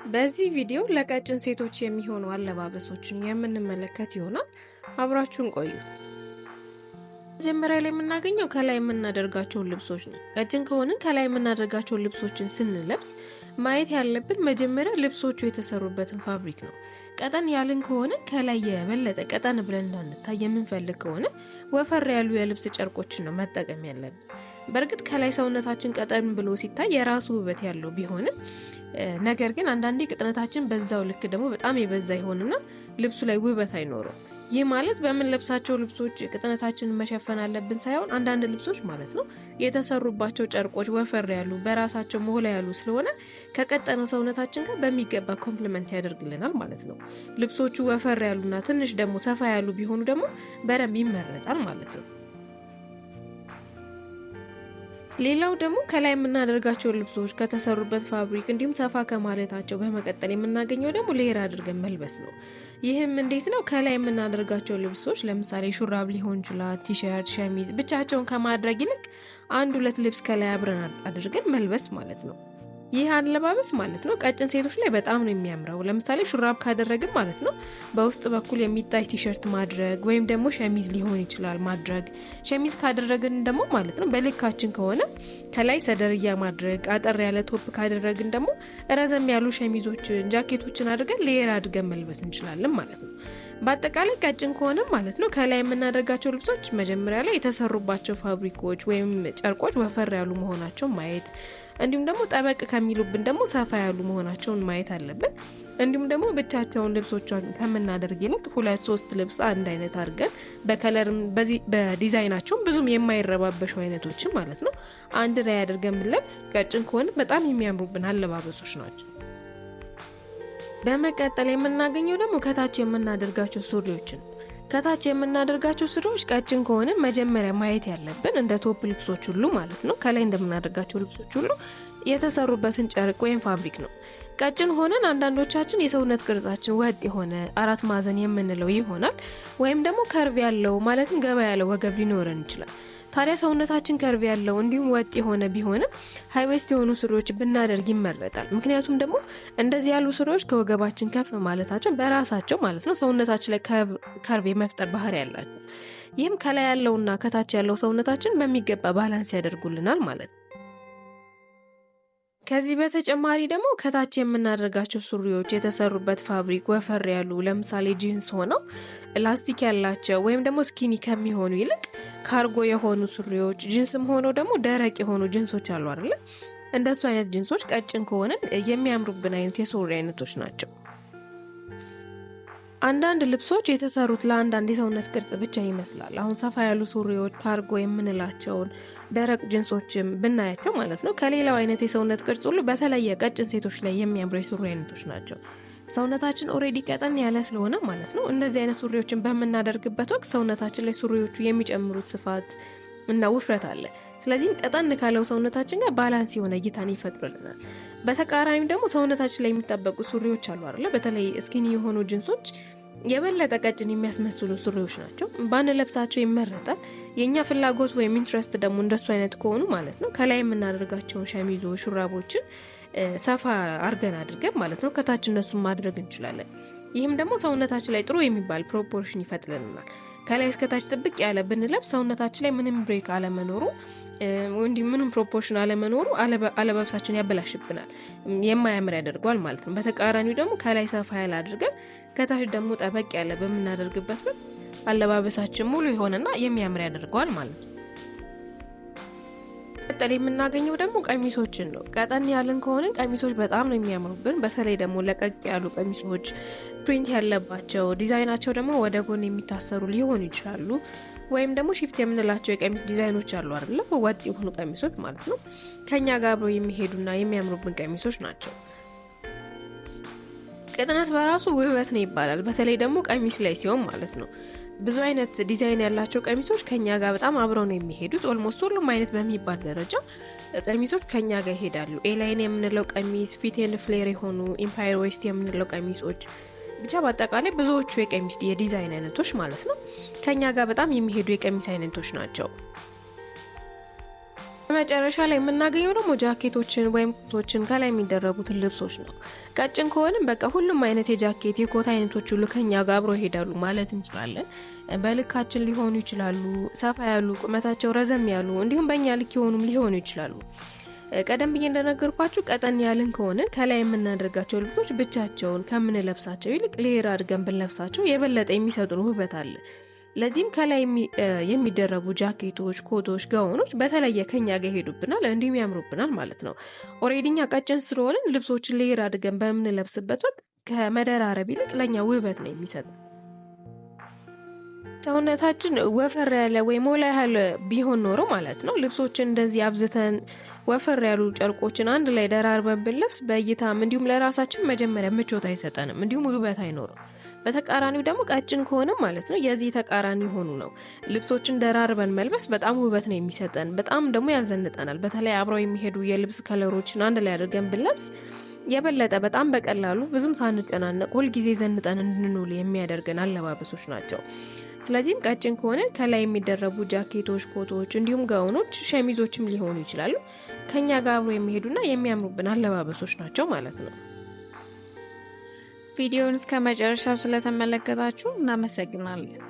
በዚህ ቪዲዮ ለቀጭን ሴቶች የሚሆኑ አለባበሶችን የምንመለከት ይሆናል። አብራችሁን ቆዩ። መጀመሪያ ላይ የምናገኘው ከላይ የምናደርጋቸውን ልብሶች ነው። ቀጭን ከሆነ ከላይ የምናደርጋቸውን ልብሶችን ስንለብስ ማየት ያለብን መጀመሪያ ልብሶቹ የተሰሩበትን ፋብሪክ ነው። ቀጠን ያልን ከሆነ ከላይ የበለጠ ቀጠን ብለን እንዳንታይ የምንፈልግ ከሆነ ወፈር ያሉ የልብስ ጨርቆችን ነው መጠቀም ያለብን። በእርግጥ ከላይ ሰውነታችን ቀጠን ብሎ ሲታይ የራሱ ውበት ያለው ቢሆንም ነገር ግን አንዳንዴ ቅጥነታችን በዛው ልክ ደግሞ በጣም የበዛ ይሆንና ልብሱ ላይ ውበት አይኖረው። ይህ ማለት በምንለብሳቸው ልብሶች ቅጥነታችንን መሸፈን አለብን ሳይሆን አንዳንድ ልብሶች ማለት ነው የተሰሩባቸው ጨርቆች ወፈር ያሉ በራሳቸው ሞላ ያሉ ስለሆነ ከቀጠነው ሰውነታችን ጋር በሚገባ ኮምፕሊመንት ያደርግልናል ማለት ነው። ልብሶቹ ወፈር ያሉና ትንሽ ደግሞ ሰፋ ያሉ ቢሆኑ ደግሞ በደንብ ይመረጣል ማለት ነው። ሌላው ደግሞ ከላይ የምናደርጋቸው ልብሶች ከተሰሩበት ፋብሪክ እንዲሁም ሰፋ ከማለታቸው በመቀጠል የምናገኘው ደግሞ ሌየር አድርገን መልበስ ነው። ይህም እንዴት ነው? ከላይ የምናደርጋቸው ልብሶች ለምሳሌ ሹራብ ሊሆን ይችላል፣ ቲሸርት፣ ሸሚዝ ብቻቸውን ከማድረግ ይልቅ አንድ ሁለት ልብስ ከላይ አብረን አድርገን መልበስ ማለት ነው። ይህ አለባበስ ማለት ነው ቀጭን ሴቶች ላይ በጣም ነው የሚያምረው። ለምሳሌ ሹራብ ካደረግን ማለት ነው በውስጥ በኩል የሚታይ ቲሸርት ማድረግ ወይም ደግሞ ሸሚዝ ሊሆን ይችላል ማድረግ። ሸሚዝ ካደረግን ደግሞ ማለት ነው በልካችን ከሆነ ከላይ ሰደርያ ማድረግ፣ አጠር ያለ ቶፕ ካደረግን ደግሞ ረዘም ያሉ ሸሚዞችን፣ ጃኬቶችን አድርገን ሌየር አድርገን መልበስ እንችላለን ማለት ነው። በአጠቃላይ ቀጭን ከሆነ ማለት ነው ከላይ የምናደርጋቸው ልብሶች መጀመሪያ ላይ የተሰሩባቸው ፋብሪኮች ወይም ጨርቆች ወፈር ያሉ መሆናቸውን ማየት፣ እንዲሁም ደግሞ ጠበቅ ከሚሉብን ደግሞ ሰፋ ያሉ መሆናቸውን ማየት አለብን። እንዲሁም ደግሞ ብቻቸውን ልብሶችን ከምናደርግ ይልቅ 2-3 ልብስ አንድ አይነት አድርገን በከለርም በዲዛይናቸውም ብዙም የማይረባበሹ አይነቶችን ማለት ነው አንድ ላይ አድርገን ብንለብስ ቀጭን ከሆነ በጣም የሚያምሩብን አለባበሶች ናቸው። በመቀጠል የምናገኘው ደግሞ ከታች የምናደርጋቸው ሱሪዎችን። ከታች የምናደርጋቸው ሱሪዎች ቀጭን ከሆነ መጀመሪያ ማየት ያለብን እንደ ቶፕ ልብሶች ሁሉ ማለት ነው ከላይ እንደምናደርጋቸው ልብሶች ሁሉ የተሰሩበትን ጨርቅ ወይም ፋብሪክ ነው። ቀጭን ሆነን አንዳንዶቻችን የሰውነት ቅርጻችን ወጥ የሆነ አራት ማዕዘን የምንለው ይሆናል። ወይም ደግሞ ከርቭ ያለው ማለትም ገባ ያለው ወገብ ሊኖረን ይችላል። ታዲያ ሰውነታችን ከርቭ ያለው እንዲሁም ወጥ የሆነ ቢሆንም ሃይዌስት የሆኑ ሱሪዎች ብናደርግ ይመረጣል። ምክንያቱም ደግሞ እንደዚህ ያሉ ሱሪዎች ከወገባችን ከፍ ማለታቸው በራሳቸው ማለት ነው ሰውነታችን ላይ ከርቭ የመፍጠር ባህሪ ያላቸው። ይህም ከላይ ያለውና ከታች ያለው ሰውነታችን በሚገባ ባላንስ ያደርጉልናል ማለት ነው። ከዚህ በተጨማሪ ደግሞ ከታች የምናደርጋቸው ሱሪዎች የተሰሩበት ፋብሪክ ወፈር ያሉ ለምሳሌ ጂንስ ሆነው ላስቲክ ያላቸው ወይም ደግሞ ስኪኒ ከሚሆኑ ይልቅ ካርጎ የሆኑ ሱሪዎች፣ ጂንስም ሆነው ደግሞ ደረቅ የሆኑ ጂንሶች አሉ አይደለ? እንደሱ አይነት ጂንሶች ቀጭን ከሆነን የሚያምሩብን አይነት የሱሪ አይነቶች ናቸው። አንዳንድ ልብሶች የተሰሩት ለአንዳንድ የሰውነት ቅርጽ ብቻ ይመስላል። አሁን ሰፋ ያሉ ሱሪዎች ካርጎ የምንላቸውን ደረቅ ጂንሶችም ብናያቸው ማለት ነው ከሌላው አይነት የሰውነት ቅርጽ ሁሉ በተለየ ቀጭን ሴቶች ላይ የሚያምሩ የሱሪ አይነቶች ናቸው። ሰውነታችን ኦሬዲ ቀጠን ያለ ስለሆነ ማለት ነው እንደዚህ አይነት ሱሪዎችን በምናደርግበት ወቅት ሰውነታችን ላይ ሱሪዎቹ የሚጨምሩት ስፋት እና ውፍረት አለ። ስለዚህም ቀጠን ካለው ሰውነታችን ጋር ባላንስ የሆነ እይታን ይፈጥርልናል። በተቃራኒው ደግሞ ሰውነታችን ላይ የሚጣበቁ ሱሪዎች አሉ አይደል? በተለይ ስኪኒ የሆኑ ጂንሶች የበለጠ ቀጭን የሚያስመስሉ ሱሪዎች ናቸው። ባንለብሳቸው ይመረጣል። የኛ ፍላጎት ወይም ኢንትረስት ደግሞ እንደሱ አይነት ከሆኑ ማለት ነው ከላይ የምናደርጋቸውን ሸሚዞች፣ ሹራቦችን ሰፋ አርገን አድርገን ማለት ነው ከታች እነሱን ማድረግ እንችላለን። ይህም ደግሞ ሰውነታችን ላይ ጥሩ የሚባል ፕሮፖርሽን ይፈጥርልናል። ከላይ እስከታች ጥብቅ ያለ ብንለብስ ሰውነታችን ላይ ምንም ብሬክ አለመኖሩ እንዲህ ምንም ፕሮፖርሽን አለመኖሩ አለባበሳችን ያበላሽብናል፣ የማያምር ያደርገዋል ማለት ነው። በተቃራኒው ደግሞ ከላይ ሰፋ ያለ አድርገን ከታች ደግሞ ጠበቅ ያለ በምናደርግበት ወቅት አለባበሳችን ሙሉ የሆነና የሚያምር ያደርገዋል ማለት ነው። ቀጥል የምናገኘው ደግሞ ቀሚሶችን ነው። ቀጠን ያልን ከሆነ ቀሚሶች በጣም ነው የሚያምሩብን። በተለይ ደግሞ ለቀቅ ያሉ ቀሚሶች ፕሪንት ያለባቸው ዲዛይናቸው ደግሞ ወደ ጎን የሚታሰሩ ሊሆኑ ይችላሉ። ወይም ደግሞ ሺፍት የምንላቸው የቀሚስ ዲዛይኖች አሉ አይደል? ወጥ የሆኑ ቀሚሶች ማለት ነው ከኛ ጋር አብረው የሚሄዱና የሚያምሩብን ቀሚሶች ናቸው። ቅጥነት በራሱ ውበት ነው ይባላል። በተለይ ደግሞ ቀሚስ ላይ ሲሆን ማለት ነው። ብዙ አይነት ዲዛይን ያላቸው ቀሚሶች ከኛ ጋር በጣም አብረው ነው የሚሄዱት። ኦልሞስት ሁሉም አይነት በሚባል ደረጃ ቀሚሶች ከኛ ጋር ይሄዳሉ። ኤላይን የምንለው ቀሚስ፣ ፊት ኤንድ ፍሌር የሆኑ ኢምፓየር ዌስት የምንለው ቀሚሶች፣ ብቻ በአጠቃላይ ብዙዎቹ የቀሚስ የዲዛይን አይነቶች ማለት ነው ከኛ ጋር በጣም የሚሄዱ የቀሚስ አይነቶች ናቸው። በመጨረሻ ላይ የምናገኘው ደግሞ ጃኬቶችን ወይም ኮቶችን ከላይ የሚደረቡትን ልብሶች ነው። ቀጭን ከሆንም በቃ ሁሉም አይነት የጃኬት የኮት አይነቶች ሁሉ ከኛ ጋር አብረው ይሄዳሉ ማለት እንችላለን። በልካችን ሊሆኑ ይችላሉ፣ ሰፋ ያሉ ቁመታቸው ረዘም ያሉ እንዲሁም በእኛ ልክ የሆኑም ሊሆኑ ይችላሉ። ቀደም ብዬ እንደነገርኳችሁ ቀጠን ያልን ከሆነ ከላይ የምናደርጋቸው ልብሶች ብቻቸውን ከምንለብሳቸው ይልቅ ሌየር አድርገን ብንለብሳቸው የበለጠ የሚሰጡን ውበት አለ። ለዚህም ከላይ የሚደረቡ ጃኬቶች፣ ኮቶች፣ ጋውኖች በተለየ ከኛ ጋር ሄዱብናል እንዲሁም ያምሩብናል ማለት ነው። ኦሬዲ እኛ ቀጭን ስለሆንን ልብሶችን ሌየር አድርገን በምንለብስበት ወቅት ከመደራረብ ይልቅ ለኛ ውበት ነው የሚሰጥ። ሰውነታችን ወፈር ያለ ወይ ሞላ ያለ ቢሆን ኖሮ ማለት ነው ልብሶችን እንደዚህ አብዝተን ወፈር ያሉ ጨርቆችን አንድ ላይ ደራርበን ብንለብስ በእይታም እንዲሁም ለራሳችን መጀመሪያ ምቾት አይሰጠንም፣ እንዲሁም ውበት አይኖርም። በተቃራኒው ደግሞ ቀጭን ከሆነ ማለት ነው የዚህ ተቃራኒ ሆኑ ነው። ልብሶችን ደራርበን መልበስ በጣም ውበት ነው የሚሰጠን፣ በጣም ደግሞ ያዘንጠናል። በተለይ አብረው የሚሄዱ የልብስ ከለሮችን አንድ ላይ አድርገን ብንለብስ የበለጠ በጣም በቀላሉ ብዙም ሳንጨናነቅ ሁልጊዜ ዘንጠን እንድንውል የሚያደርገን አለባበሶች ናቸው። ስለዚህም ቀጭን ከሆነ ከላይ የሚደረቡ ጃኬቶች፣ ኮቶች እንዲሁም ጋውኖች፣ ሸሚዞችም ሊሆኑ ይችላሉ ከኛ ጋር አብረው የሚሄዱና የሚያምሩብን አለባበሶች ናቸው ማለት ነው። ቪዲዮውን እስከ መጨረሻው ስለተመለከታችሁ እናመሰግናለን።